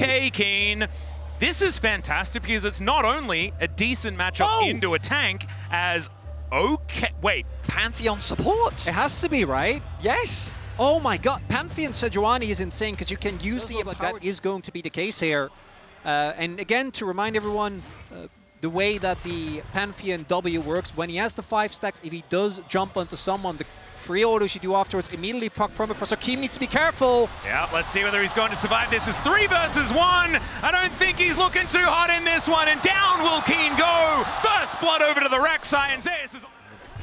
okay, Keen. This is fantastic because it's not only a decent matchup into a tank as wait, Pantheon support? It has to be, right? Yes. Oh my god, Pantheon Sejuani is insane because you can use the power. That is going to be the case here. And again, to remind everyone, the way that the Pantheon W works, when he has the 5 stacks, if he does jump onto someone, the free autos you do afterwards immediately proc permafrost. So Keen needs to be careful. Yeah, let's see whether he's going to survive. This is 3 versus 1. I don't think he's looking too hot in this one, and down will Keen go. First blood over to the Rek'Sai, and Zeus is...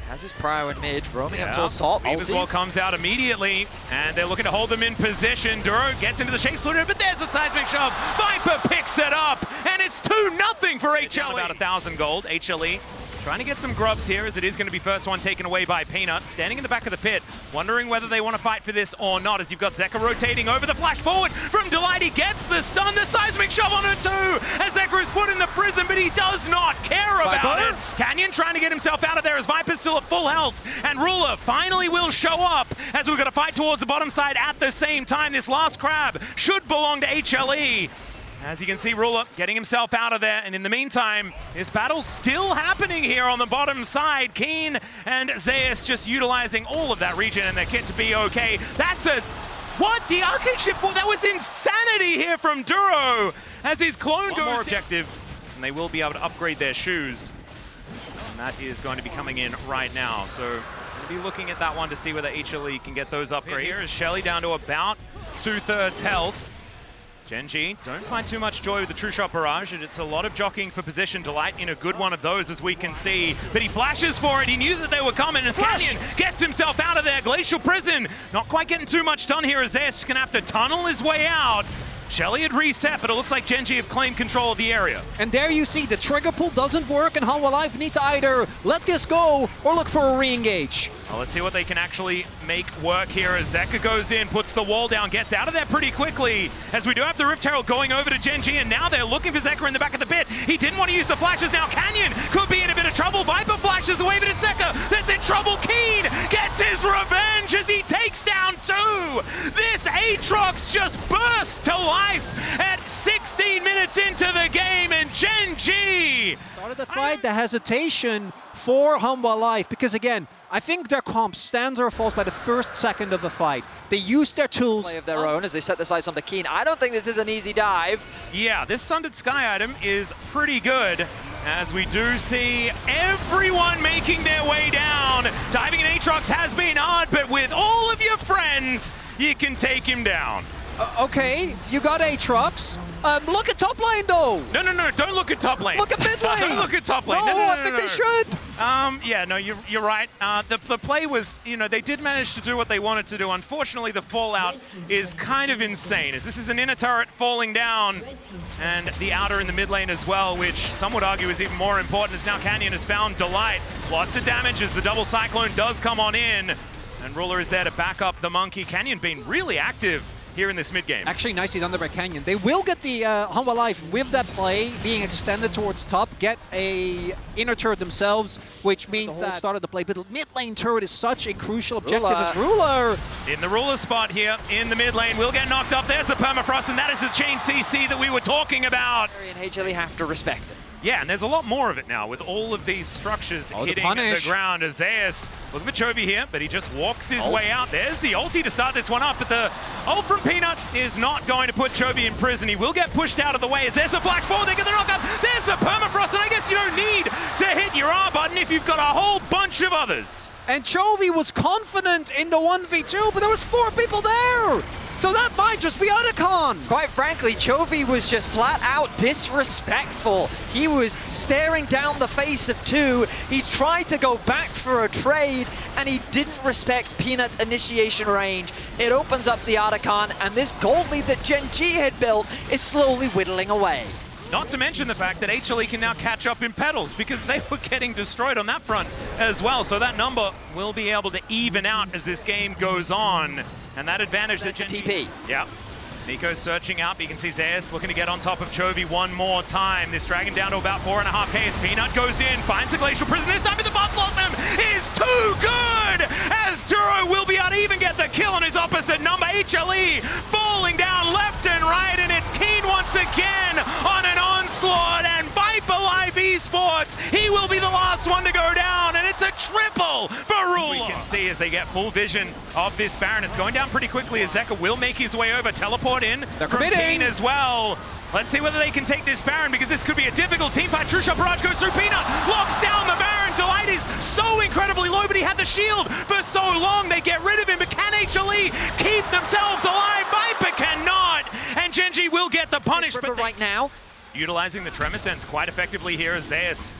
Has his prio in mid, roaming up towards top. As well comes out immediately, and they're looking to hold them in position. Duro gets into the shape splitter, but there's a seismic shove. Viper picks it up, and it's 2-0 for HLE. About 1,000 gold. HLE trying to get some grubs here, as it is going to be first one taken away by Peanut. Standing in the back of the pit, wondering whether they want to fight for this or not, as you've got Zeka rotating over the flash forward from Delight. He gets the stun, the seismic shove on her too, as Zeka is put in the prison, but he does not care about it. Canyon trying to get himself out of there as Viper's still at full health, and Ruler finally will show up as we've got to fight towards the bottom side at the same time. This last crab should belong to HLE. As you can see, Ruler getting himself out of there, and in the meantime, this battle's still happening here on the bottom side. Keen and Zeus just utilizing all of that region and their kit to be okay. That's a... What? The arcade ship for? That was insanity here from Duro, as his clone goes... One more objective, and they will be able to upgrade their shoes. And that is going to be coming in right now. So we'll be looking at that one to see whether HLE can get those upgrades. Here is Shelly down to about 2/3 health. GenG don't find too much joy with the True Shot Barrage, and it's a lot of jockeying for position. Delight in a good one of those, as we can see. But he flashes for it. He knew that they were coming, and Canyon gets himself out of there. Glacial Prison not quite getting too much done here, as Zeus going to have to tunnel his way out. Shelly had reset, but it looks like GenG have claimed control of the area. And there you see, the trigger pull doesn't work, and Hanwha Life need to either let this go or look for a re-engage. Well, let's see what they can actually make work here as Zeka goes in, puts the wall down, gets out of there pretty quickly, as we do have the Rift Herald going over to GenG, and now they're looking for Zeka in the back of the pit. He didn't want to use the flashes. Now Canyon could be in a bit of trouble. Viper flashes away, but it's Zeka that's in trouble. Keen gets his revenge as he takes down 2. This Aatrox just bursts to life at 16 minutes into the game, and GenG started the fight, the hesitation for Hanwha Life, because again, I think their comp stands or falls by the first second of the fight. They use their tools. Play of their own as they set the sights on the Keen. I don't think this is an easy dive. Yeah, this Sundered Sky item is pretty good, as we do see everyone making their way down. Diving in Aatrox has been hard, but with all of your friends, you can take him down. Okay, you got Aatrox. Look at top lane though. No, don't look at top lane. Look at mid lane. Don't look at top lane. No, I think they should. Yeah, no, you're right. The play was, they did manage to do what they wanted to do. Unfortunately, the fallout is kind of insane, as this is an inner turret falling down, and the outer in the mid lane as well, which some would argue is even more important, as now Canyon has found Delight. Lots of damage as the double cyclone does come on in, and Ruler is there to back up the monkey. Canyon being really active here in this mid-game. Actually, nicely done there by Canyon. They will get the Hanwha Life with that play being extended towards top, get a inner turret themselves, which means that start of the play. But mid lane turret is such a crucial objective as Ruler. In the Ruler spot here in the mid lane, will get knocked up. There's the permafrost, and that is the chain CC that we were talking about. And HLE have to respect it. Yeah, and there's a lot more of it now with all of these structures hitting the ground. As Zeus looking for Chovy here, but he just walks his way out. There's the ulti to start this one up, but the ult from Peanut is not going to put Chovy in prison. He will get pushed out of the way as there's the flash forward, they get the knock up, there's the permafrost, and I guess you don't need to hit your R button if you've got a whole bunch of others. And Chovy was confident in the 1v2, but there was 4 people there! So that might just be Otacon! Quite frankly, Chovy was just flat out disrespectful. He was staring down the face of 2. He tried to go back for a trade, and he didn't respect Peanut's initiation range. It opens up the Otacon, and this gold lead that GenG had built is slowly whittling away. Not to mention the fact that HLE can now catch up in pedals, because they were getting destroyed on that front as well. So that number will be able to even out as this game goes on. And that advantage that GenG... TP. Yeah. Nico's searching out, but you can see Zeus looking to get on top of Chovy one more time. This dragon down to about 4.5k as Peanut goes in, finds the Glacial Prison. This time the Buff Blossom is too good! As Duro will be able to even get the kill on his opposite number. HLE falling down left and right, and it's Keen once He will be the last one to go down, and it's a triple for Ruler. We can see as they get full vision of this Baron. It's going down pretty quickly as Zeka will make his way over, teleport in They're from committing. Keen as well. Let's see whether they can take this Baron, because this could be a difficult team fight. True Shot Barrage goes through Peanut, locks down the Baron. Delight is so incredibly low, but he had the shield for so long. They get rid of him, but can HLE keep themselves alive? Viper cannot, and GenG will get the punish. But right now, utilizing the Tremor Sense quite effectively here as Zeus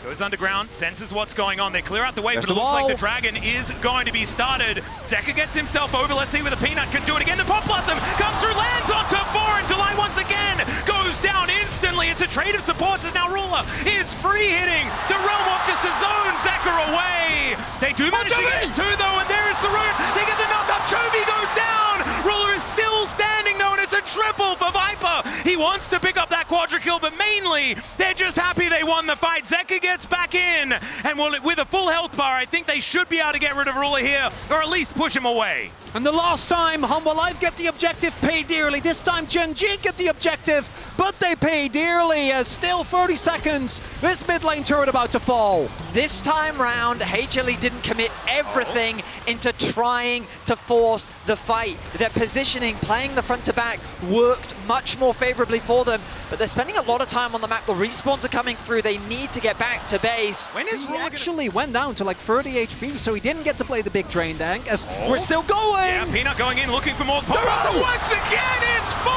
goes underground, senses what's going on. They clear out the way, but it looks like the Dragon is going to be started. Zeka gets himself over. Let's see whether Peanut can do it again. The Pop Blossom comes through, lands on top 4, and Delight once again goes down instantly. It's a trade of supports as now Ruler is free hitting the Realm Walk just to zone Zeka away. They do manage to get 2 though, and there is the root. They get the knock up. Chovy goes down. Ruler is still standing though, and it's a triple for Viper. He wants to pick up that quadra kill, but mainly they're just happy they won the fight. Zeka gets back in, and with a full health bar, I think they should be able to get rid of Ruler here, or at least push him away. And the last time, Hanwha Live get the objective, pay dearly. This time, GenG get the objective, but they pay dearly as still 30 seconds. This mid lane turret about to fall. this time round, HLE didn't commit everything into trying to force the fight. Their positioning, playing the front to back, worked much more favorably for them, but they're spending a lot of time on the map. The respawns are coming through. They need to get back to base. When is he actually went down to like 30 HP, so he didn't get to play the big drain tank, as we're still going! Yeah, Peanut going in, looking for more power. Once again, it's 4!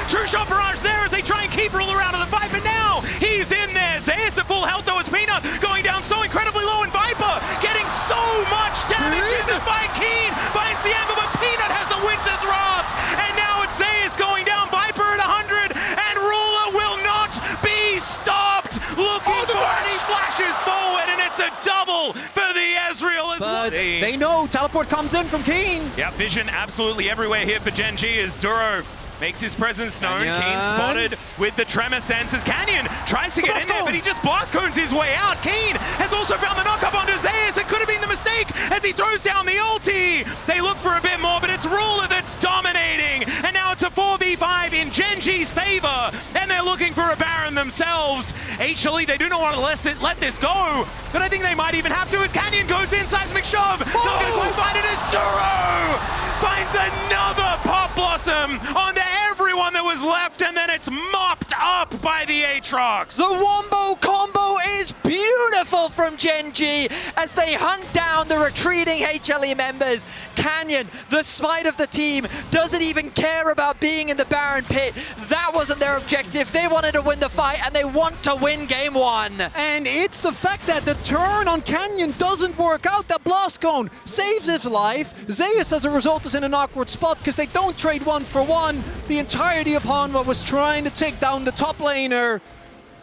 True Shot Barrage there as they try and keep Ruler out of the fight, but now he's in there. Zeus at full health though, as Peanut going down so incredibly low, and Viper getting so much damage in the fight. Keen finds the angle, but Peanut has the Winter's Wrath, and now it's Zeus going down. Viper at 100, and Ruler will not be stopped. Looking for it, he flashes forward, and it's a double for the Ezreal as well. They know teleport comes in from Keen. Yeah, vision absolutely everywhere here for GenG as Duro makes his presence known. Keen spotted with the Tremor Senses. Canyon tries to get in there, but he just blast cones his way out. Keen has also found the knock-up onto Zeus. It could have been the mistake as he throws down the ulti. They look for a bit more, but it's Ruler that's dominating. And now it's a 4v5 in GenG's favor, and they're looking for a Baron themselves. HLE, they do not want to let this go, but I think they might even have to as Canyon goes in, seismic shove. Not going to quite find it as Duro finds another Pop Blossom onto everyone that was left, and then it's mopped up by the Aatrox. The wombo combo is beautiful from GenG as they hunt down the retreating HLE members. Canyon, the smite of the team, doesn't even care about being in the Baron pit. That wasn't their objective. They wanted to win the fight, and they want to win game one. And it's the fact that the turn on Canyon doesn't work out. That blast cone saves his life. Zeus, as a result, is in an awkward spot because they don't trade 1-for-1. The entirety of Hanwha was trying to take down the top laner,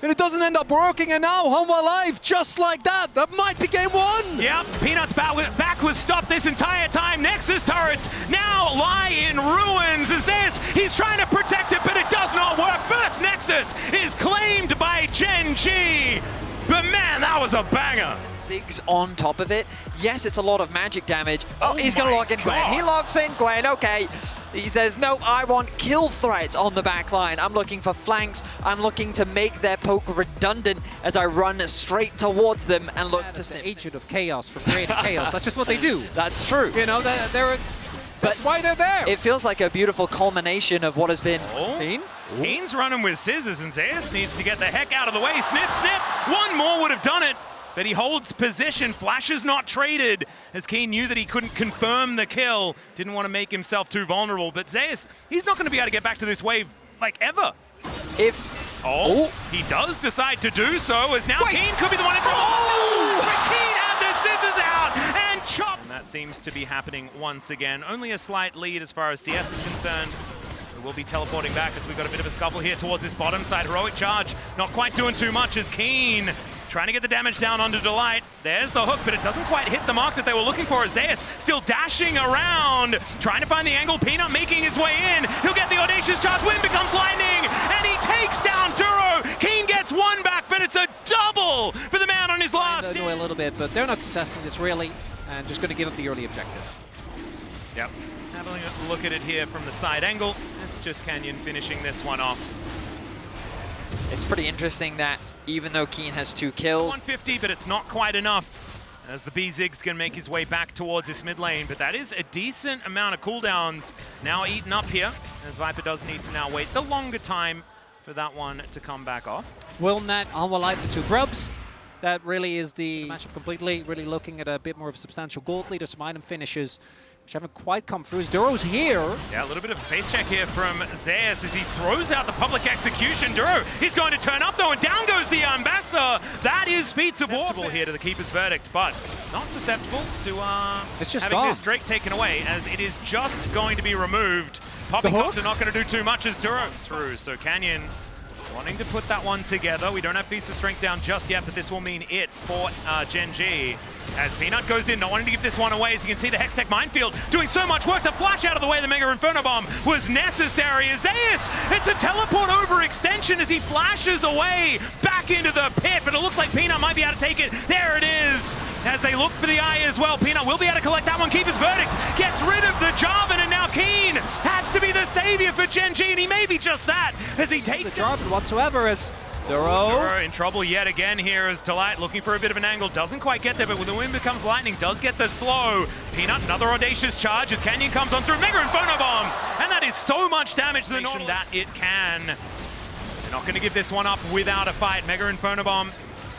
and it doesn't end up working, and now Hanwha Live, just like that, that might be game one! Yep, Peanut's back was stopped this entire time. Nexus turrets now lie in ruins as this, he's trying to protect it, but it does not work. First Nexus is claimed by GenG, but man, that was a banger. Ziggs on top of it. Yes, it's a lot of magic damage. Oh, he's going to lock in Gwen. He locks in Gwen, okay. He says, no, I want kill threats on the back line. I'm looking for flanks. I'm looking to make their poke redundant as I run straight towards them and look to snip. Agent of chaos for creating chaos. That's just what they do. That's true. You know, that's why they're there. It feels like a beautiful culmination of what has been. Keen? Keen's running with scissors, and Zeus needs to get the heck out of the way. Snip, snip. One more would have done it. But he holds position. Flash is not traded, as Keen knew that he couldn't confirm the kill. Didn't want to make himself too vulnerable. But Zeus, he's not going to be able to get back to this wave, like, ever. He does decide to do so, as now Keen could be the one in trouble. But Keen had the scissors out and chopped. And that seems to be happening once again. Only a slight lead as far as CS is concerned. We'll be teleporting back as we've got a bit of a scuffle here towards this bottom side. Heroic charge, not quite doing too much as Keen trying to get the damage down onto Delight. There's the hook, but it doesn't quite hit the mark that they were looking for. Zeus still dashing around, trying to find the angle. Peanut making his way in. He'll get the audacious charge. Wind becomes lightning, and he takes down Duro. Keen gets one back, but it's a double for the man on his last. They know a little bit, but they're not contesting this really, and just going to give up the early objective. Yep. Having a look at it here from the side angle. It's just Canyon finishing this one off. It's pretty interesting that even though Keen has 2 kills. 150, but it's not quite enough. As the B-Zig's gonna make his way back towards this mid lane, but that is a decent amount of cooldowns now eaten up here, as Viper does need to now wait the longer time for that one to come back off. Will Nat, Hanwha Light, the 2 grubs. That really is the matchup completely. Really looking at a bit more of a substantial gold leader, some item finishes, which haven't quite come through. Duro's here. Yeah, a little bit of a face check here from Zeus as he throws out the public execution. Duro, he's going to turn up though, and down goes the Ambassador. That is feats of warfare here to the Keeper's verdict, but not susceptible to it's just having gone. this Drake taken away, as it is just going to be removed. Popping Cups are not going to do too much as Duro through, so Canyon wanting to put that one together. We don't have feats of strength down just yet, but this will mean it for GenG. As Peanut goes in, not wanting to give this one away. As you can see, the Hextech Minefield doing so much work to flash out of the way. The Mega Inferno Bomb was necessary. Zeus, it's a teleport overextension as he flashes away back into the pit, but it looks like Peanut might be able to take it. There it is. As they look for the eye as well, Peanut will be able to collect that one. Keeper's verdict gets rid of the Jarvan, and now Keen has to be the savior for GenG, and he may be just that as he takes the Jarvan whatsoever as Duro in trouble yet again here as Delight looking for a bit of an angle, doesn't quite get there, but when the wind becomes lightning, does get the slow. Peanut, another audacious charge as Canyon comes on through, Mega Inferno Bomb, and that is so much damage to the Nautilus that it can. They're not going to give this one up without a fight. Mega Inferno Bomb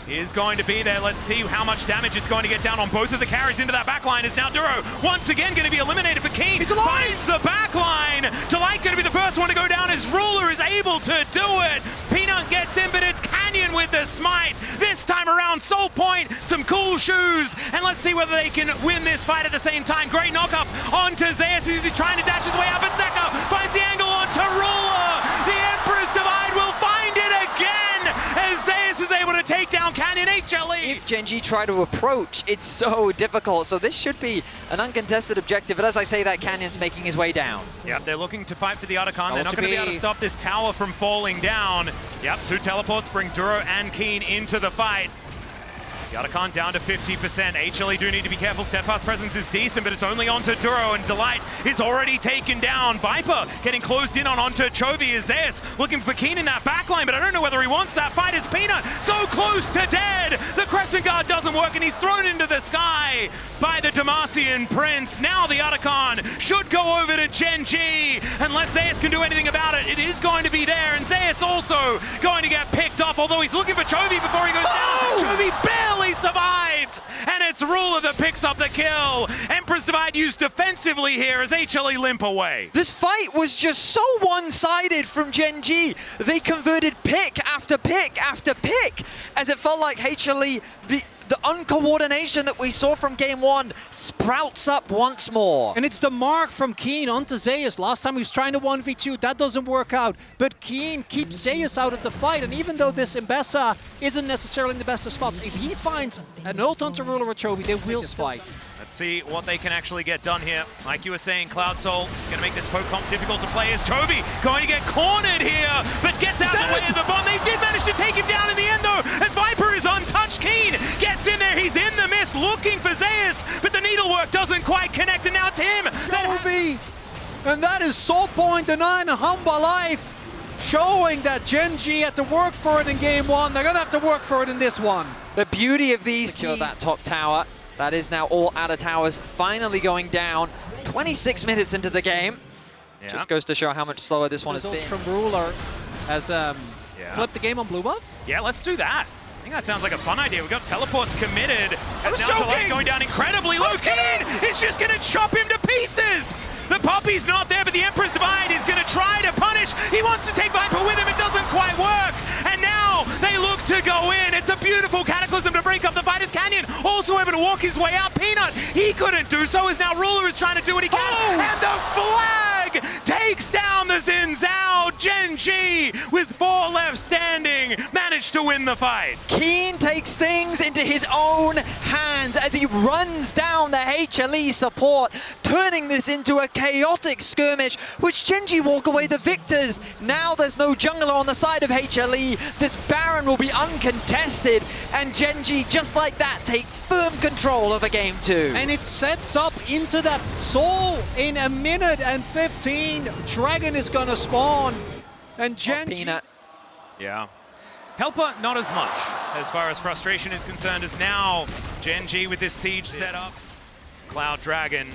is going to be there. Let's see how much damage it's going to get down on both of the carries into that backline. Is now Duro once again going to be eliminated, but Keen finds the backline. Delight going to be the first one to go down as Ruler is able to do it. Peanut gets in, but it's Canyon with the smite. This time around, Soul Point, some cool shoes, and let's see whether they can win this fight at the same time. Great knock-up onto Zeus as he's trying to dash his way up, and Zeka finds the angle onto Ruler. The Emperor's Divide will find it again as Zeus is able to take down Canyon. HLE. If GenG try to approach, it's so difficult. So this should be an uncontested objective. But as I say that, Canyon's making his way down. Yep, they're looking to fight for the Otacon. They're not going to be able to stop this tower from falling down. Yep, 2 teleports bring Duro and Keen into the fight. The Otacon down to 50%. HLE do need to be careful. Steadfast presence is decent, but it's only onto Duro, and Delight is already taken down. Viper getting closed in onto Chovy as Zeus looking for Keen in that backline, but I don't know whether he wants that fight as Peanut so close to dead. The Crescent Guard doesn't work, and he's thrown into the sky by the Demacian Prince. Now the Otacon should go over to GenG, unless Zeus can do anything about it. It is going to be there, and Zeus also going to get picked off, although he's looking for Chovy before he goes down. Chovy barely survived, and it's Ruler that picks up the kill. Emperor's Divide used defensively here as HLE limp away. This fight was just so one-sided from GenG. They converted pick after pick after pick, as it felt like HLE, the uncoordination that we saw from game 1 sprouts up once more. And it's the mark from Keen onto Zeus. Last time he was trying to 1v2, that doesn't work out. But Keen keeps Zeus out of the fight, and even though this Mbessa isn't necessarily in the best of spots, if he finds an ult onto Ruler or Chovy, they will fight. Let's see what they can actually get done here. Like you were saying, Cloud Soul going to make this poke comp difficult to play as Chovy going to get cornered here, but gets out of the way of the bomb. They did manage to take him down in the end though, as Viper is untouched. Keen gets in there, he's in the mist looking for Zeus, but the needlework doesn't quite connect, and now it's him. Chovy, and that is Soul Point denying Hanwha life, showing that GenG had to work for it in game 1. They're going to have to work for it in this one. The beauty of these secure that top tower. That is now all outer towers finally going down. 26 minutes into the game. Yeah. Just goes to show how much slower this one has been. From Ruler has flipped the game on blue buff. Yeah, let's do that. I think that sounds like a fun idea. We've got teleports committed. As now Delight going down incredibly low. Keen is just going to chop him to pieces. The Poppy's not there, but the Emperor's Divide is going to try to punish. He wants to take Viper with him. It doesn't quite work. And now they look to go in. It's a beautiful Cataclysm to break up the fight as Canyon also able to walk his way out. Peanut, he couldn't do so, as now Ruler is trying to do what he can. And the flag takes down the Xin Zhao. GenG with 4 left standing managed to win the fight. Keen takes things into his own hands as he runs down the HLE support, turning this into a chaotic skirmish, which GenG walk away the victors. Now there's no jungler on the side of HLE. This Baron will be uncontested, and GenG, just like that, take firm control over game 2. And it sets up into that Soul in a minute and 15. Dragon is gonna spawn, and GenG. Yeah. Helper, not as much, as far as frustration is concerned, as now GenG with this siege set up. Cloud Dragon,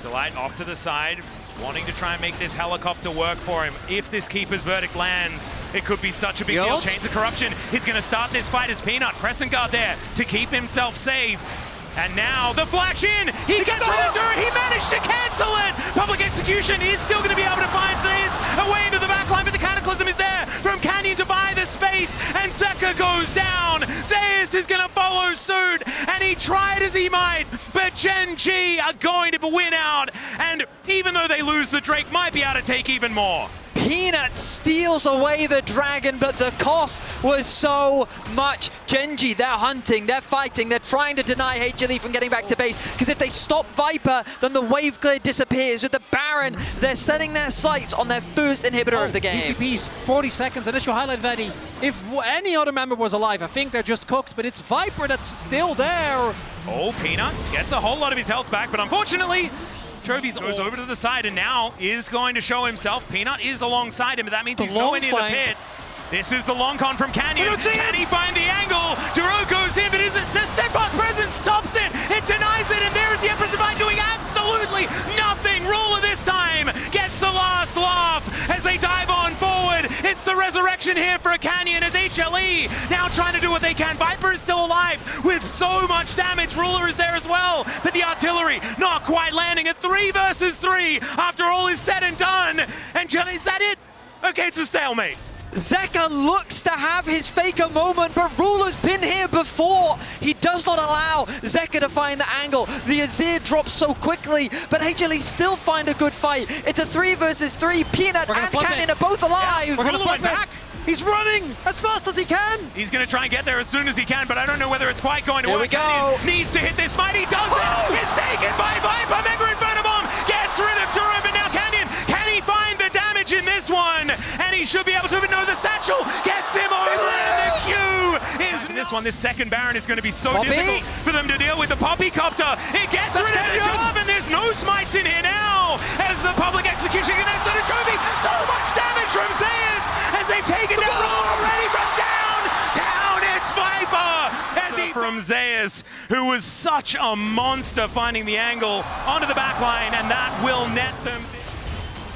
Delight off to the side, wanting to try and make this helicopter work for him. If this Keeper's Verdict lands, it could be such a big deal. Chains of Corruption, he's going to start this fight as Peanut, pressing guard there to keep himself safe. And now the flash in, he gets rid of it, he managed to cancel it! Public Execution is still going to be able to find Zeus away into the backline, but the Cataclysm is there from Canyon to buy the space, and Zeka goes down! Zeus is going to follow suit, and he tried as he might, but GenG are going to win out, and even though they lose, the Drake might be able to take even more. Peanut steals away the dragon, but the cost was so much. GenG, they're hunting, they're fighting, they're trying to deny HLE from getting back to base, because if they stop Viper, then the wave clear disappears. With the Baron, they're setting their sights on their first inhibitor of the game. BTPs, 40 seconds, initial highlight, Vedi. If any other member was alive, I think they're just cooked, but it's Viper that's still there. Oh, Peanut gets a whole lot of his health back, but unfortunately, Chovy's goes over to the side and now is going to show himself. Peanut is alongside him, but that means he's nowhere near the pit. This is the long con from Canyon. Can he find the angle? Duro goes in, but the steadfast presence stops it. It denies it, and there's the Empress Divine doing absolutely nothing. Ruler this time gets the last laugh as they dive on forward. It's the resurrection here for a Canyon as HLE now trying to do what they can. Viper is still alive with so much damage. Ruler is there as well, but the artillery not quite landing at 3 versus 3 after all is said and done. And is that it? Okay, it's a stalemate. Zeka looks to have his faker moment, but Ruler's been here before. He does not allow Zeka to find the angle. The Azir drops so quickly, but HLE still find a good fight. It's a 3 versus 3. Peanut and Canyon are both alive. Yeah, we're going to flip back. He's running as fast as he can. He's going to try and get there as soon as he can, but I don't know whether it's quite going to work. Canyon needs to hit this fight. He does it. It's taken by Viper. Mega Inferno Bomb gets rid of Duro, but now Canyon, can he find the damage in this one? And he should be able to, but no, the satchel gets him over. And the Q is this one. This second Baron is going to be so difficult for them to deal with. The Poppycopter, it gets rid of the job, and there's no smites in here now as the Public Execution connects on a Trophy. So much damage from Zeus as they've taken down already from down. It's Viper from Zeus, who was such a monster finding the angle onto the backline, and that will net them.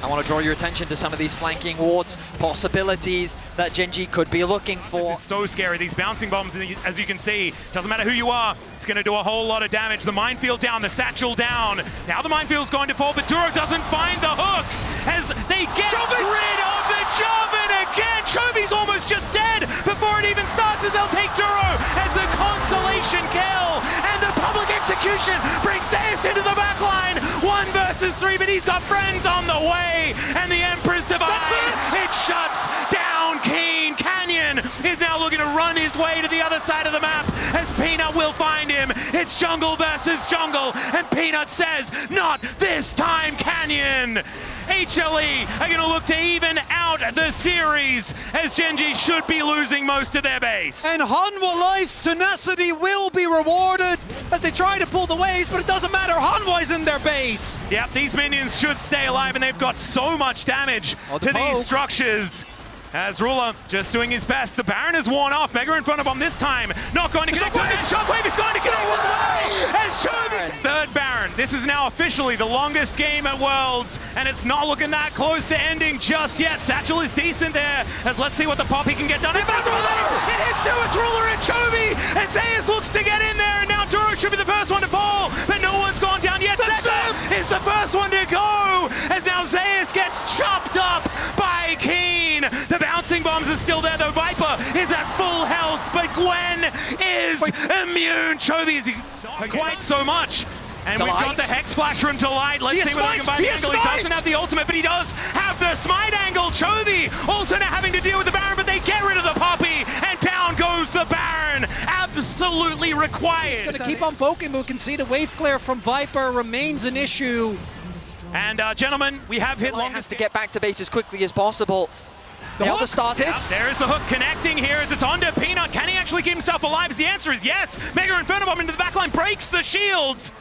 I want to draw your attention to some of these flanking wards, possibilities that GenG could be looking for. This is so scary. These bouncing bombs, as you can see, doesn't matter who you are, it's going to do a whole lot of damage. The minefield down, the satchel down. Now the minefield's going to fall, but Duro doesn't find the hook as they get rid of the Joven again. Chovy's almost just dead before it even starts as they'll take Duro as a consolation kill. And the Public Execution brings Zeus into the backline. 1 versus 3, but he's got friends on the way. And the Empress Divine, it shuts down Keen. Canyon is now looking to run his way to the other side of the map as Peanut will find him. It's jungle versus jungle, and Peanut says, not this time, Canyon. HLE are going to look to even out the series as GenG should be losing most of their base. And Hanwha Life's tenacity will be rewarded as they try to pull the waves, but it doesn't matter. Hanwha's in their base. Yep, these minions should stay alive, and they've got so much damage to these structures. As Ruler just doing his best. The Baron is worn off. Mega Inferno Bomb this time. Not going to connect. Shockwave is going to connect as well. As Chovy, third Baron. This is now officially the longest game at Worlds, and it's not looking that close to ending just yet. Satchel is decent there. As let's see what the Poppy can get done. It hits two. It's Ruler and Chovy. And Zeus looks to get in there, and now Duro should be the first one to fall, but no one's gone down yet. Zeka is the first one to go, as now Zeus gets chopped up by Keen. The bouncing bombs are still there, though. Viper is at full health, but Gwen is immune. Chovy is not quite so much. And we've got the Hex Flash from Delight. Let's see whether he can buy the angle. He doesn't have the ultimate, but he does have the smite angle. Chovy also now having to deal with the Baron, but they get rid of the Poppy, and down goes the Baron. Absolutely required. He's going to keep on poking, but we can see the wave clear from Viper remains an issue. And gentlemen, we have hit long. Has to get back to base as quickly as possible. The hook started. Yeah, there is the hook connecting here as it's onto Peanut. Can he actually keep himself alive? The answer is yes. Mega Inferno Bomb into the backline breaks the shields.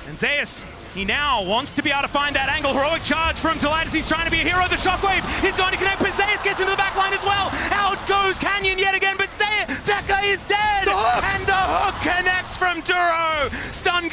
And Zeus, he now wants to be able to find that angle. Heroic charge from Delight as he's trying to be a hero. The Shockwave is going to connect, but Zeus gets into the backline as well. Out goes Canyon yet again.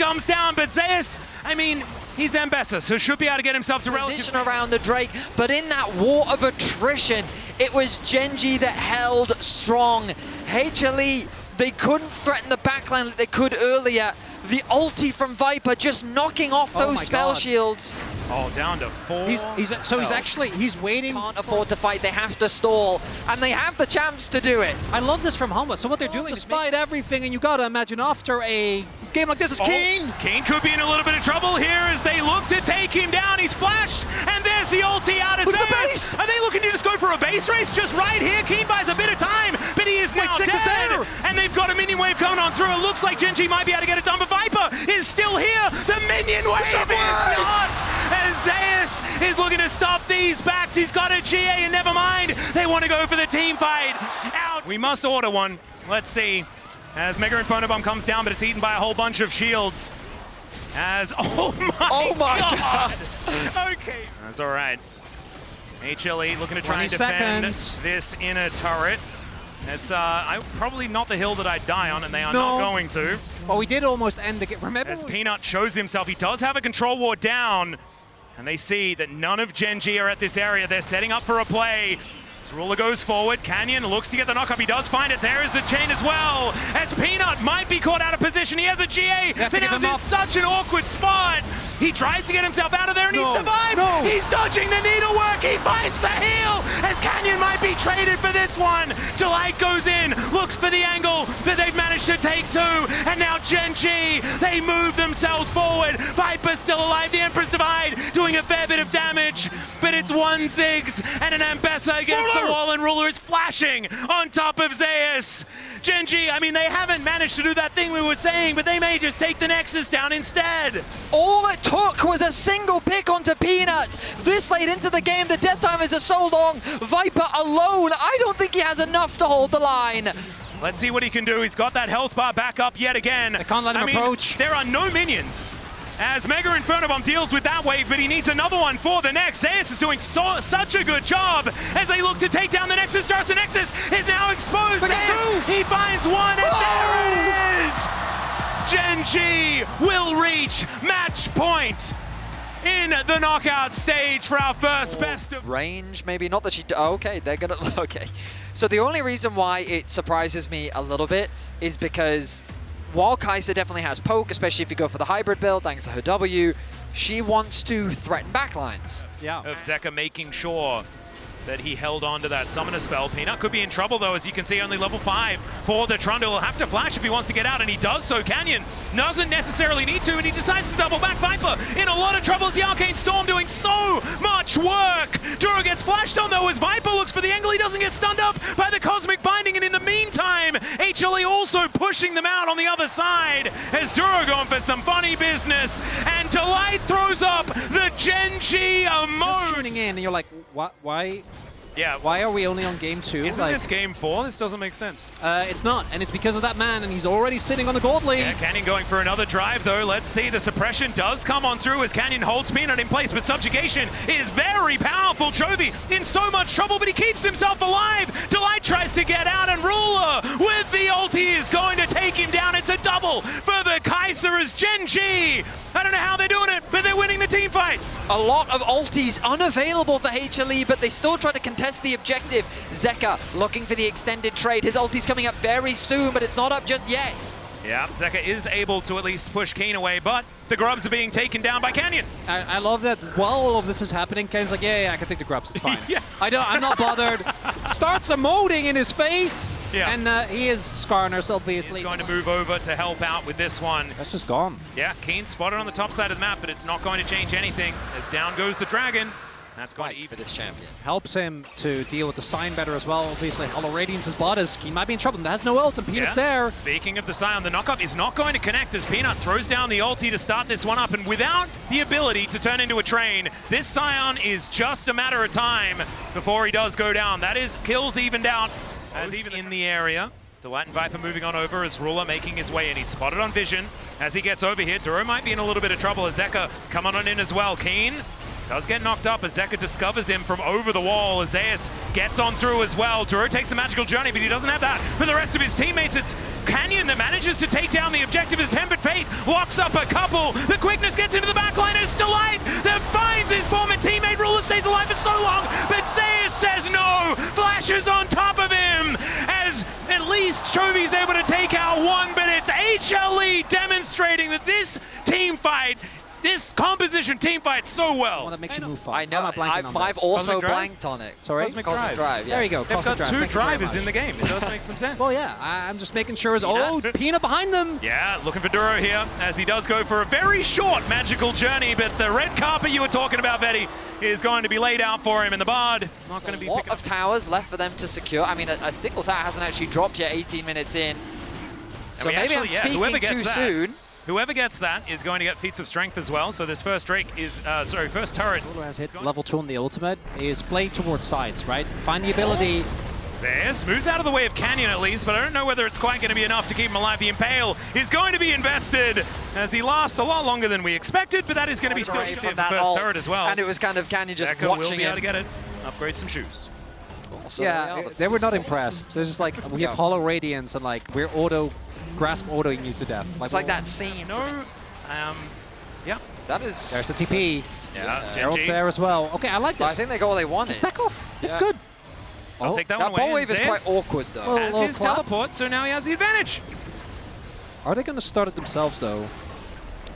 comes down, but Zeus, I mean, he's Ambessa, so should be able to get himself to position around the Drake, but in that war of attrition, it was GenG that held strong. HLE, they couldn't threaten the backline like they could earlier. The ulti from Viper just knocking off those spell shields. Oh, down to 4. He's waiting. Can't afford to fight, they have to stall, and they have the chance to do it. I love this from Hanwha. So what they're doing, despite everything, and you gotta imagine after a game like this is Keen. Keen could be in a little bit of trouble here as they look to take him down. He's flashed, and there's the ulti out of Look at the base! Are they looking to just go for a base race just right here? Keen buys a bit of time, but he is now dead. And they've got a minion wave coming on through. It looks like GenG might be able to get it done, but Viper is still here. The minion wave is not. As Zeus is looking to stop these backs. He's got a GA, and never mind. They want to go for the team fight. Out. We must order one. Let's see. As Mega Inferno Bomb comes down, but it's eaten by a whole bunch of shields. As, oh my God. Okay. That's all right. HLE looking to try and defend this inner turret. It's probably not the hill that I'd die on, and they are not going to. Well, we did almost end the game. Remember? As Peanut shows himself, he does have a control ward down, and they see that none of GenG are at this area. They're setting up for a play. Ruler goes forward. Canyon looks to get the knockup. He does find it. There is the chain as well. As Peanut might be caught out of position. He has a GA. Finau's in such an awkward spot. He tries to get himself out of there, and he survives. He's dodging the needlework. He finds the heal. As Canyon might be traded for this one. Delight goes in, looks for the angle, but they've managed to take 2. And now GenG, they move themselves forward. Viper's still alive. The Emperor's Divide doing a fair bit of damage, but it's 1 Ziggs and an Ambessa against the wall, and Ruler is flashing on top of Zeus. GenG, I mean, they haven't managed to do that thing we were saying, but they may just take the Nexus down instead. All it took was a single pick onto Peanut. This late into the game, the death time is so long. Viper alone, I don't think he has enough to hold the line. Let's see what he can do. He's got that health bar back up yet again. I can't let him approach. There are no minions. As Mega Inferno Bomb deals with that wave, but he needs another one for the next. Zeus is doing such a good job as they look to take down the Nexus. Starts the Nexus is now exposed. Zeus, he finds one, and there it is! GenG will reach match point in the knockout stage for our first best of range. Maybe not that she. Okay, they're gonna. Okay, so the only reason why it surprises me a little bit is because while Kaza definitely has poke, especially if you go for the hybrid build, thanks to her W, she wants to threaten backlines. Yeah. Of Zeka making sure that he held on to that summoner spell. Peanut could be in trouble though, as you can see, only level 5 for the Trundle. He'll have to flash if he wants to get out, and he does so. Canyon doesn't necessarily need to, and he decides to double back. Viper in a lot of trouble as the Arcane Storm doing so much work. Duro gets flashed on though as Viper looks for the angle. He doesn't get stunned up by the Cosmic Binding, and in the meantime, HLE also pushing them out on the other side as Duro going for some funny business, and Delight throws up the GenG emote. Just tuning in and you're like, what? Why? Yeah. Why are we only on game 2? Isn't this game 4? This doesn't make sense. It's not, and it's because of that man, and he's already sitting on the gold lead. Yeah, Canyon going for another drive though. Let's see, the suppression does come on through as Canyon holds Peanut in place, but subjugation is very powerful. Chovy in so much trouble, but he keeps himself alive. Delight tries to get out, and Ruler with the ulti is going to take him down. It's a double for the Kaiser as GenG. I don't know how they're doing it, but they're winning the team fights. A lot of ultis unavailable for HLE, but they still try to contest the objective. Zeka looking for the extended trade. His ulti's coming up very soon, but it's not up just yet. Yeah, Zeka is able to at least push Keen away, but the grubs are being taken down by Canyon. I love that while all of this is happening, Ken's like, yeah, I can take the grubs, it's fine. Yeah. I'm not bothered. Starts emoting in his face, yeah. And he is scarring herself, obviously. He's going to move over to help out with this one. That's just gone. Yeah, Keen spotted on the top side of the map, but it's not going to change anything as down goes the Dragon. That's going to for this champion. Helps him to deal with the sign better as well. Obviously, Hollow Radiance' bot is he might be in trouble. There has no ult, and Peanut's there. Speaking of the Scion, the knockup is not going to connect as Peanut throws down the ulti to start this one up, and without the ability to turn into a train, this Scion is just a matter of time before he does go down. That is kills evened out as even in the area. Delight and Viper moving on over as Ruler making his way in. He's spotted on Vision as he gets over here. Duro might be in a little bit of trouble as Zeka coming on in as well. Keen Does get knocked up as Zeka discovers him from over the wall. As Zeus gets on through as well. Duro takes the magical journey, but he doesn't have that for the rest of his teammates. It's Canyon that manages to take down the objective as Tempered Fate locks up a couple. The quickness gets into the backline as Delight that finds his former teammate. Ruler stays alive for so long, but Zeus says no. Flashes on top of him as at least Chovy's able to take out one, but it's HLE demonstrating that this team fight, this composition team fight so well. One that makes you move fast. I know. I'm blanking on I've this. also Cosmic Drive? blanked on it. Sorry? Cosmic Cosmic Drive. Drive, yes. There you go. They've Cosmic got Drive. two Thank you very drivers much. in the game. It does make some sense. Well, yeah, I'm just making sure. Oh, Peanut behind them. Yeah, looking for Duro here as he does go for a very short magical journey, but the red carpet you were talking about, Vetty, is going to be laid out for him, and the Bard not going to be A lot picking of towers left for them to secure. I mean, a Stickle Tower hasn't actually dropped yet, 18 minutes in. So we maybe actually, I'm whoever speaking gets too that, soon. Whoever gets that is going to get feats of strength as well. So this first Drake is, first turret. Who has hit level 2 on the ultimate is playing towards sides, right? Find the ability. Zeus moves out of the way of Canyon at least, but I don't know whether it's quite going to be enough to keep him alive. The Impale is going to be invested as he lasts a lot longer than we expected, but that is going to be still Right just from the that first ult, turret as well. And it was kind of Canyon just Zeka will watching be able to him. get it. Upgrade some shoes. So Yeah, they were not impressed. They're just like, we have Hollow Radiance and like, we're grasp autoing you to death. It's like that scene. No, yeah. That is... There's the TP. Yeah, Herald's GenG. there as well. Okay, I like I this. think they got what they wanted. Just back off. It's Yeah. good. I'll take that That one ball away. wave is quite awkward, though. Well, Has his clap. teleport, so now he has the advantage. Are they going to start it themselves, though?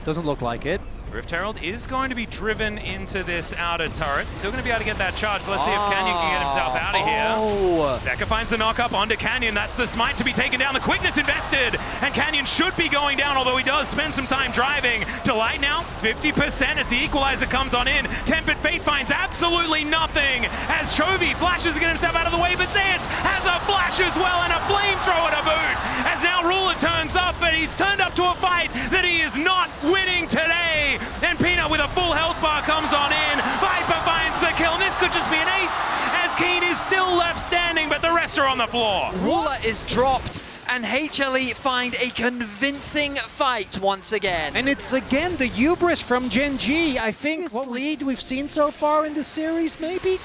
Doesn't look like it. Rift Herald is going to be driven into this outer turret. Still going to be able to get that charge. Let's see if Canyon can get himself out of here. Oh! Zeka finds the knock-up onto Canyon. That's the smite to be taken down. The quickness invested. And Canyon should be going down, although he does spend some time driving. Delight now, 50% as the equalizer comes on in. Tempered Fate finds absolutely nothing as Chovy flashes to get himself out of the way, but Zeus has a flash as well and a flamethrower to boot. As now Ruler turns up, but he's turned up to a fight that he is not winning today. And Peanut with a full health bar comes on in. Viper finds the kill. And this could just be an ace as Keen is still left standing, but the rest are on the floor. Ruler is dropped, and HLE find a convincing fight once again. And it's again the hubris from GenG. I think what lead we've seen so far in the series, maybe?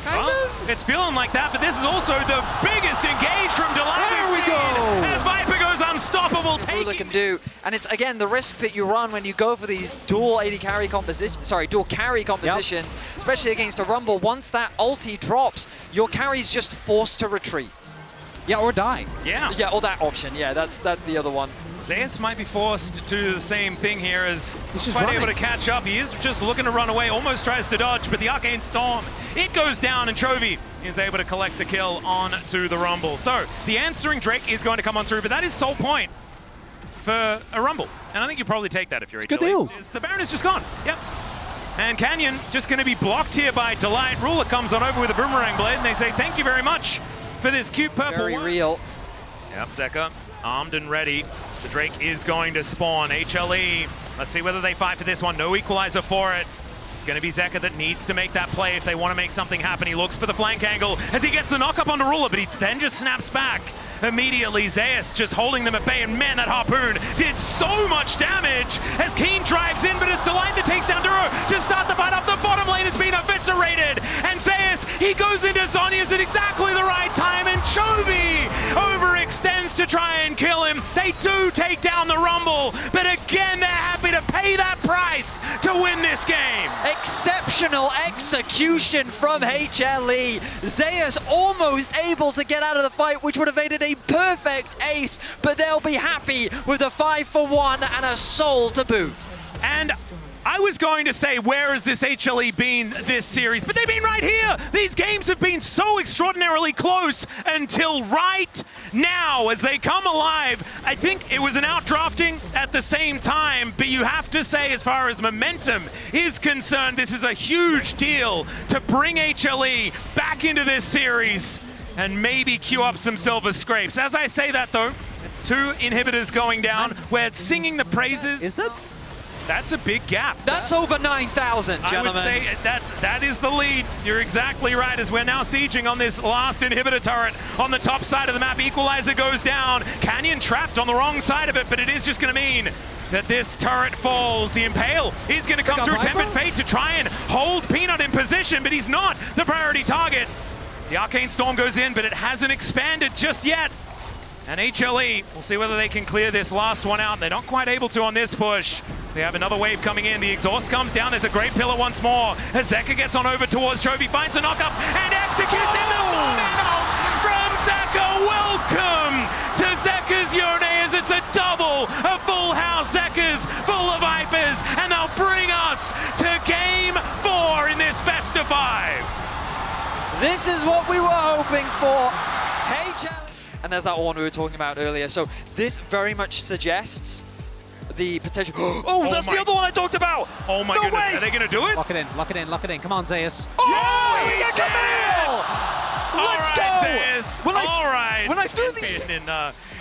Kind of? It's feeling like that, but this is also the biggest engage from Delight. There we go. As Viper goes unstoppable, Ruler can do, and it's again the risk that you run when you go for these dual AD carry dual carry compositions, especially against a Rumble. Once that ulti drops, your carry's just forced to retreat. Yeah, or die. Yeah. Yeah, or that option. Yeah, that's the other one. Zeus might be forced to do the same thing here as He's just quite running. able to catch up. He is just looking to run away, almost tries to dodge, but the Arcane Storm, it goes down, and Chovy is able to collect the kill onto the Rumble. So the answering Drake is going to come on through, but that is sole point for a Rumble. And I think you probably take that if you're HLE. Good deal. The Baron is just gone. Yep. And Canyon just going to be blocked here by Delight. Ruler comes on over with a boomerang blade, and they say thank you very much for this cute purple Very one. real. Yep, Zeka armed and ready. The Drake is going to spawn. HLE, let's see whether they fight for this one. No equalizer for it. It's going to be Zeka that needs to make that play if they want to make something happen. He looks for the flank angle as he gets the knock up onto Ruler, but he then just snaps back. Immediately, Zeus just holding them at bay, and man, that Harpoon did so much damage as Keen drives in, but it's Delight that takes down Duro to start the fight off. The bottom lane has been eviscerated, and Zeus, he goes into Zhonya's at exactly the right time, and Chovy overextends to try and kill him. They do take down the Rumble, but again, they're happy to pay that price to win this game. Exceptional execution from HLE. Zeus almost able to get out of the fight, which would have made it a perfect ace, but they'll be happy with a 5-for-1 and a soul to boot. And I was going to say, where has this HLE been this series? But they've been right here. These games have been so extraordinarily close until right now as they come alive. I think it was an outdrafting at the same time, but you have to say, as far as momentum is concerned, this is a huge deal to bring HLE back into this series and maybe queue up some silver scrapes. As I say that, though, it's 2 inhibitors going down. We're singing the praises. Is that? That's a big gap. That's over 9,000, gentlemen. I would say that is the lead. You're exactly right, as we're now sieging on this last inhibitor turret on the top side of the map. Equalizer goes down. Canyon trapped on the wrong side of it, but it is just going to mean that this turret falls. The Impale is going to come through Tempered Fate to try and hold Peanut in position, but he's not the priority target. The Arcane Storm goes in, but it hasn't expanded just yet. And HLE, we'll see whether they can clear this last one out. They're not quite able to on this push. They have another wave coming in. The exhaust comes down. There's a great pillar once more. As Zeka gets on over towards Chovy, finds a knockup and executes in the farming from Zeka. Welcome to Zeka's Yone, as it's a double, a full house. Zeka's full of Vipers, and they'll bring us to game 4 in this best of 5. This is what we were hoping for. HLE. And there's that one we were talking about earlier. So this very much suggests the potential. Oh, that's the other one I talked about. Oh my goodness, are they gonna do it? Lock it in, lock it in, lock it in. Come on, Zeus. Oh, Yes! Camille! Let's go! Zeus. When I threw these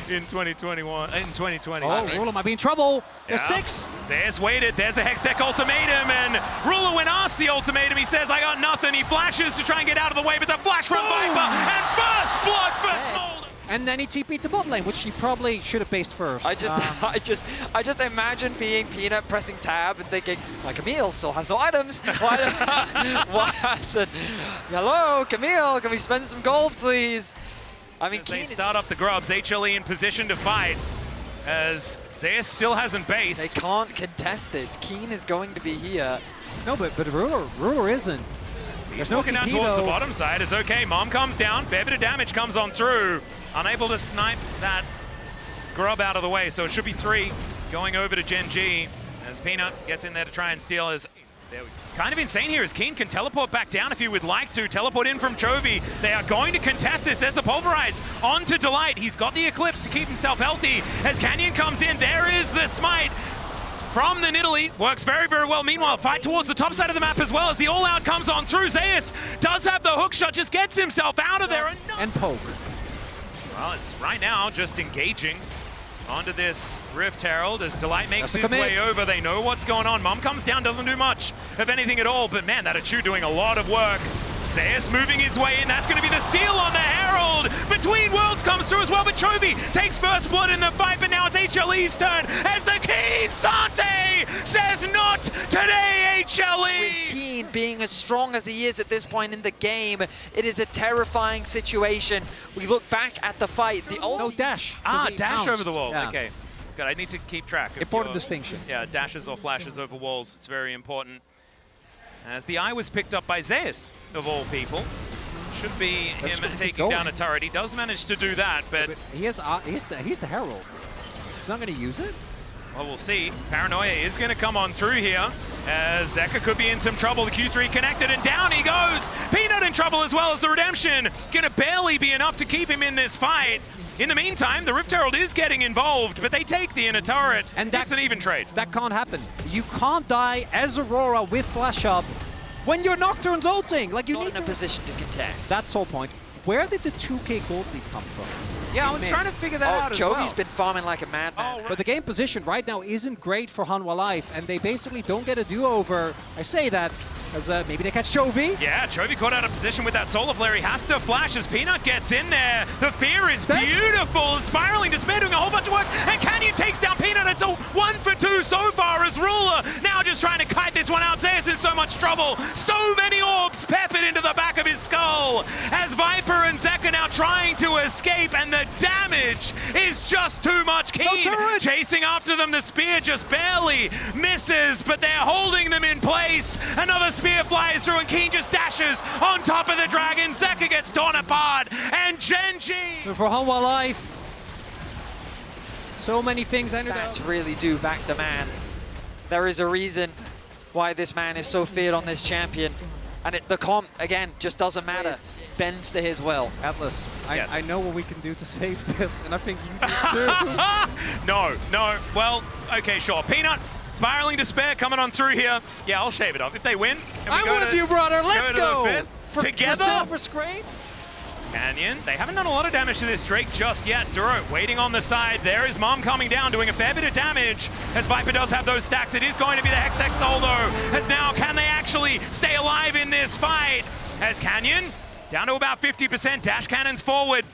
in 2021, in 2020. Oh, Ruler might be in trouble. There's Yeah. 6. Zeus waited. There's a Hextech ultimatum, and Ruler, when asked the ultimatum, he says, "I got nothing." He flashes to try and get out of the way, but the flash from Viper and first blood for Smolder. And then he TP'd the bot lane, which he probably should have based first. I just imagine being Peanut pressing tab and thinking, my Camille still has no items. Why? Said, hello, Camille, can we spend some gold, please? I mean, As they start up the grubs, HLE in position to fight, as Zeus still hasn't based. They can't contest this. Keen is going to be here. No, but Ruler isn't. There's no Walking down TP towards though. the bottom side is okay. Mom comes down, fair bit of damage comes on through. Unable to snipe that grub out of the way, so it should be 3 going over to GenG as Peanut gets in there to try and steal. As kind of insane here, as Keen can teleport back down if he would like to. Teleport in from Chovy. They are going to contest this. There's the Pulverize onto Delight. He's got the Eclipse to keep himself healthy. As Canyon comes in, there is the Smite from the Nidalee. Works very, very well. Meanwhile, fight towards the top side of the map as well as the all-out comes on through. Zeus does have the hook shot, just gets himself out of there. And poke. Well, it's right now just engaging onto this Rift Herald as Delight makes his way over. They know what's going on. Mom comes down, doesn't do much of anything at all, but man, that Achu doing a lot of work. Zeus moving his way in. That's going to be the steal on the Herald. Between Worlds comes through as well, but Chovy takes first blood in the fight, but now it's HLE's turn as the Keen Sante says not today, HLE. With Keen being as strong as he is at this point in the game, it is a terrifying situation. We look back at the fight. The No dash. Dash over the wall. Yeah. Okay. Good, I need to keep track of Important distinction. Yeah, dashes or flashes over walls. It's very important. As the eye was picked up by Zeus, of all people. Should be him taking down a turret. He does manage to do that, but he's the Herald. He's not going to use it? well, we'll see. Paranoia is going to come on through here, as Zeka could be in some trouble. The Q3 connected, and down he goes. Peanut in trouble as well as the Redemption. Going to barely be enough to keep him in this fight. In the meantime, the Rift Herald is getting involved, but they take the inner turret. And that's an even trade. That can't happen. You can't die as Aurora with Flash Up when your Nocturne's ulting. Like, you Not need in a to... position to contest. That's the whole point. Where did the 2k gold lead come from? Yeah, I was trying to figure that out as well. Jovi's been farming like a madman. But the game position right now isn't great for Hanwha Life, and they basically don't get a do-over. I say that as maybe they catch Chovy. Yeah, Chovy caught out of position with that Solar Flare. He has to flash as Peanut gets in there. The fear is beautiful. Spiraling Despair doing a whole bunch of work, and Canyon takes down Peanut. It's a 1 for 2 so far as Ruler now just trying to kite this one out. Zeus in so much trouble. So many orbs peppered into the back of his skull as Viper and Zeka now trying to escape, and the damage is just too much. Keen chasing after them. The spear just barely misses, but they're holding them in place. Another spear flies through, and Keen just dashes on top of the dragon. Zeka gets torn apart, and GenG. For Hanwha Life, so many things ended up. Stats really do back the man. There is a reason why this man is so feared on this champion. And the comp, again, just doesn't matter. Bends to his will. Atlas, Yes. I know what we can do to save this, and I think you do too. No. Well, okay, sure. Peanut, Spiraling Despair coming on through here. Yeah, I'll shave it off. If they win, I'm with you, brother. Let's go. Together. Silver screen. Canyon, they haven't done a lot of damage to this Drake just yet. Duro waiting on the side. There is Mom coming down, doing a fair bit of damage. As Viper does have those stacks, it is going to be the Hextech Soul though. As now, can they actually stay alive in this fight? As Canyon, down to about 50%, dash cannons forward.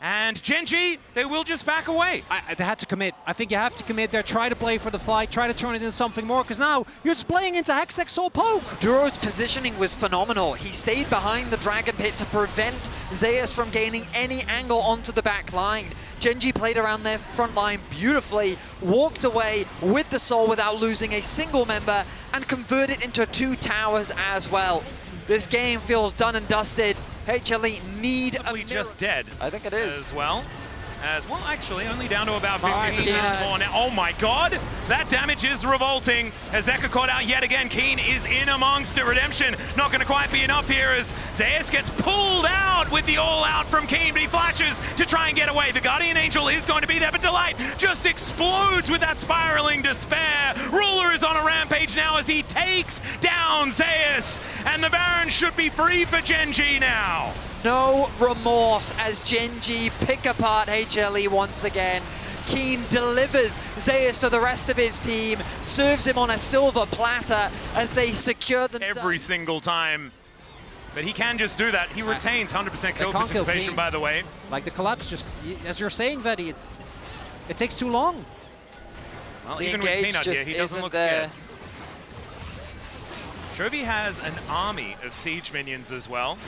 And GenG, they will just back away. They had to commit. I think you have to commit there, try to play for the fight, try to turn it into something more, because now you're just playing into Hextech Soul Poke. Duro's positioning was phenomenal. He stayed behind the Dragon Pit to prevent Zeus from gaining any angle onto the back line. GenG played around their front line beautifully, walked away with the Soul without losing a single member, and converted into 2 towers as well. This game feels done and dusted. HLE need a mirror. Just dead. I think it is. As well, actually, only down to about 50% Peanuts. more now. Oh my god, that damage is revolting. As Zeka caught out yet again, Keen is in amongst it. Redemption not going to quite be enough here as Zeus gets pulled out with the all-out from Keen, but he flashes to try and get away. The Guardian Angel is going to be there, but Delight just explodes with that spiraling despair. Ruler is on a rampage now as he takes down Zeus, and the Baron should be free for GenG now. No remorse as GenG pick apart HLE once again. Keen delivers Zeus to the rest of his team, serves him on a silver platter as they secure themselves. Every single time. But he can just do that. He retains 100% kill participation, by the way. Like the collapse, just as you're saying, Veddy, it takes too long. Well, The even with engage Peanut here, just he doesn't isn't look there. scared. Chovy has an army of siege minions as well.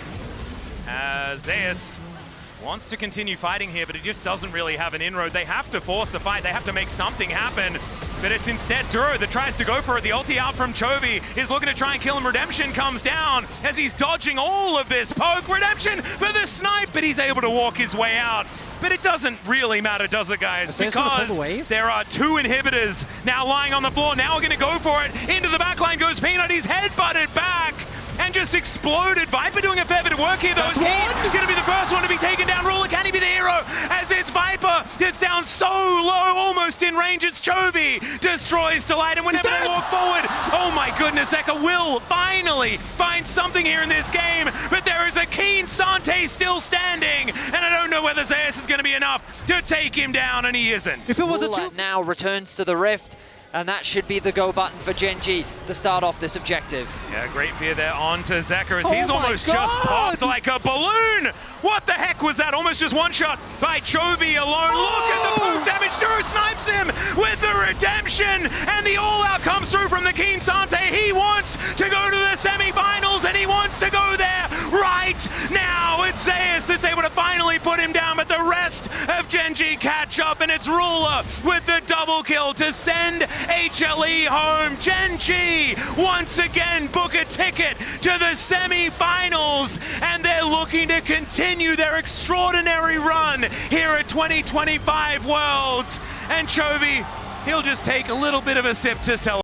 Zeus wants to continue fighting here, but he just doesn't really have an inroad. They have to force a fight. They have to make something happen. But it's instead Duro that tries to go for it. The ulti out from Chovy is looking to try and kill him. Redemption comes down as he's dodging all of this poke. Redemption for the snipe, but he's able to walk his way out. But it doesn't really matter, does it, guys? Because there are 2 inhibitors now lying on the floor. Now we're going to go for it. Into the backline goes Peanut. He's head-butted back and just exploded. Viper doing a fair bit of work here, though. He's going to be the first one to be taken down. Ruler, can he be the hero? As it's Viper gets down so low, almost in range. It's Chovy. Destroys Delight, and whenever they walk forward, oh my goodness, Zeka will finally find something here in this game, but there is a Keen Sante still standing, and I don't know whether Zeus is going to be enough to take him down, and he isn't. If it was Ruler now returns to the Rift, and that should be the go button for GenG to start off this objective. Yeah, great fear there onto Zeka as he's almost just popped like a balloon. What the heck was that? Almost just one shot by Chovy alone. Look at the poke damage. Duro snipes him with the redemption, and the all-out comes through from the Keen Sante. He wants to go to the semi-finals, and he wants to go there right now. It's Zeus that's able to finally put him down, but the rest of GenG catch up, and it's Ruler with the double kill to send HLE home. GenG once again book a ticket to the semi-finals, and they're looking to continue their extraordinary run here at 2025 Worlds. And Chovy, he'll just take a little bit of a sip to celebrate.